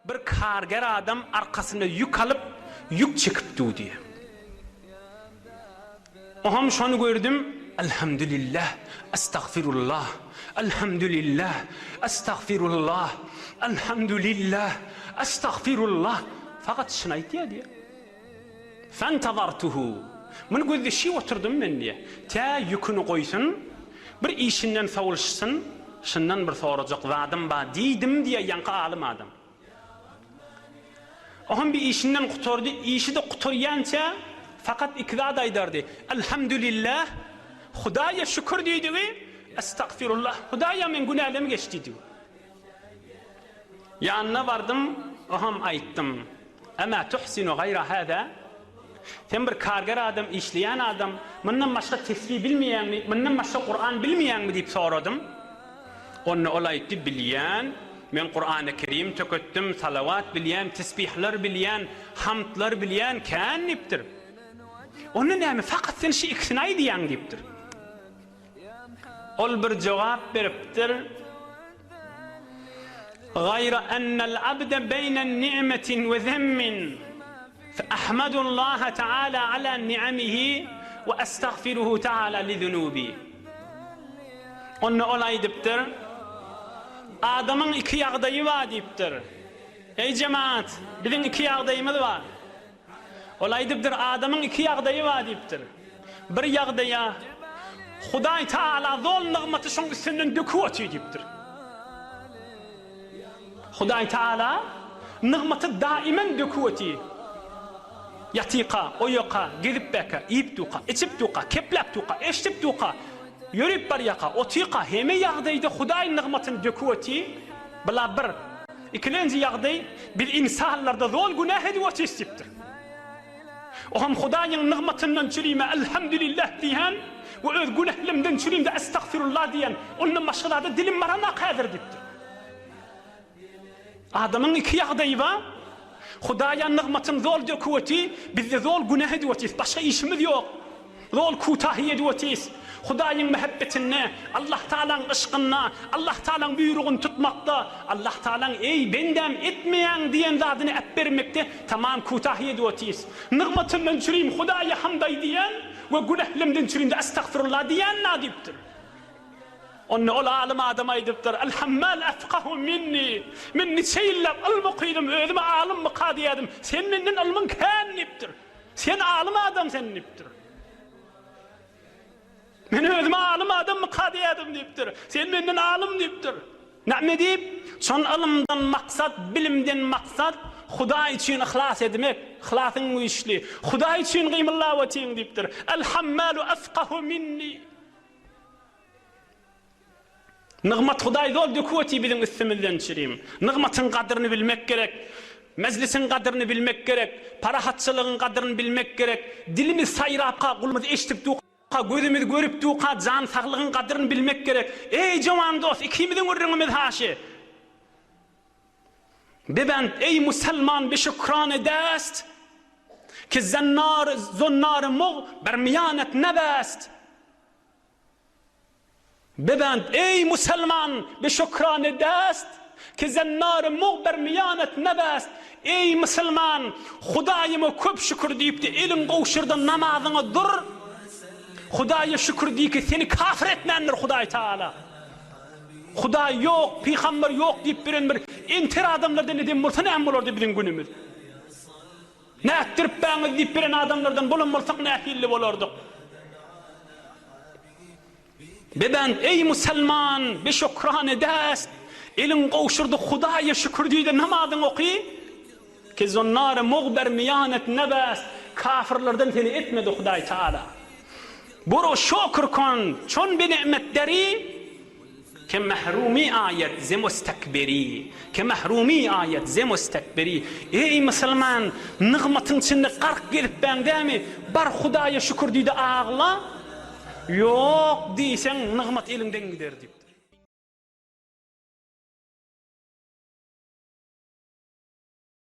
bir karger adam arkasında yük alıp yük çekipdi diye. Oham şonu gördüm. Elhamdülillah, estağfirullah, elhamdülillah, estağfirullah, elhamdülillah, estağfirullah. Fakat şunu aytıyor diye. Fentazartuhu. Bunu gözde şey oturdum ben diye. Ta yükünü koysun, bir işinden savulşsın, şundan bir soracak vadım ba deydim diye yankı alamadım. Oham bir işinden kuturdu, işi de kuturyanca fakat ikrar aydardı. Elhamdülillah, Hudaya şükür deydi ve estağfirullah, Hudaya men günahlarımı geçti diyor. Yanına vardım, oham ayttım. Ama tuhsinu gayra hada. Sen bir karger adam, işleyen adam, bundan başka tesbih bilmeyen mi, bundan başka Kur'an bilmeyen mi deyip soradım. Onu olaydı bilyen, men Kur'an-ı Kerim tököttüm, salavat bilyen, tesbihler bilyen, hamdlar bilyen, kan niptir. Onun neymi, fakat sen şu iksinayı diyen deyiptir. Ol bir cevap veriptir. Gayra ennel abde beynen ni'metin ve zemmin. فأحمد الله تعالى على نعمه وأستغفره تعالى لذنوبي. Onu olay diptir. Adamın iki yağdayı var diptir. Ey cemaat, bizim iki yağdayımız var. Olay diptir, adamın iki yağdayı var diptir. Bir yağdaya Huday Teala zol nığmatı şun üstünden döküvetiyor diptir. Huday Teala nığmatı daimen döküvetiyor. Yatika, oyoka, gidip beka, iyip duka, içip duka, keplap duka, eştip duka, yürüp bar yaka, otika, heme yağdaydı Huday nığmatını döküveti, bala bir. İkilenci yağday, bil insanlarda zol günah ediveti istiptir. Oham Huday'ın nığmatından çürüyme, elhamdülillah diyen, ve öz günahlimden çürüyme de estağfirullah diyen, onun başkalarda dilim marana kadir diptir. Adamın iki yağdayı var, Hudaya nığmatın zol döküveti, bizde zol günah edivetiyiz. Başka işimiz yok. Zol kutahi edivetiyiz. Hudayın mehabbetine, Allah Teala'nın ışkına, Allah Teala'nın buyruğunu tutmakta, Allah Teala'nın ey bendem etmeyen diyen zadını et vermekte, tamam kutahi edivetiyiz. Nığmatından çürüyüm Hudaya hamday diyen ve günahlimden çürüyüm de estağfirullah diyen nadiptir. Onu ol alim adama ediptir. Elhammal efkahu minni şeyillem almuqidum, özüme alim mıkadiyadım. Sen menden alımın kan niptir. Sen alim adam sen niptir. Men özüme alim adam mıkadiyadım diptir. Sen menden alim diptir. Ne deyip? Son alımdan maksat, bilimden maksat, Huda için ihlas etmek, ihlasın bu işli. Huda için gıymillavetin diptir. Elhammalu efkahu minni. Nığmat Huday zol döküveti bizim üstümüzden çürüyüm. Nığmatın kadrini bilmek gerek. Meclisin kadrini bilmek gerek. Parahatçılığın kadrini bilmek gerek. Dilimiz sayrapka, kulumuz eşitip duqa, gözümüz görüp duqa, can sağlığın kadrini bilmek gerek. Ey cavan dost, ikimizin ürünümüz haşi. Bebent, ey Müslüman bir şükran edest. Ki zonnar muğ, bermiyanet nebest. Bebend ey Müslüman bir şükran dest ki zennar muğber miyanet nebest. Ey Müslüman Hudayıma köp şükür deyip de elin qavşırdan namazını dur. Hudaya şükür deyip ki seni kafir etmendir Huday Teala. Huday yok, peygamber yok deyip bir intir adamlardan edin bulsa ne embolurdu bizim günümüz. Ne ettirip bağınız deyip biren adamlardan bulunmursak ne ehilli olurduk. Bebend ey Müslüman bir şükran edest. Elin qavşırdı Hudaya şükür deyip namazını okuy. Ki zonnar muğber miyanet nebest. Kafirlerden seni etmedi Huday Teala. Buru şükür kon, çon bir nimetleri ke mahrumi ayet ze mustakbiri. Ke mahrumi ayet ze mustakbiri. Ey Müslüman nığmatın içinde qarq gelip ben değil mi? Bar Hudaya şükür deyip ağla. Yok deysen nığmat elinden gider deyip.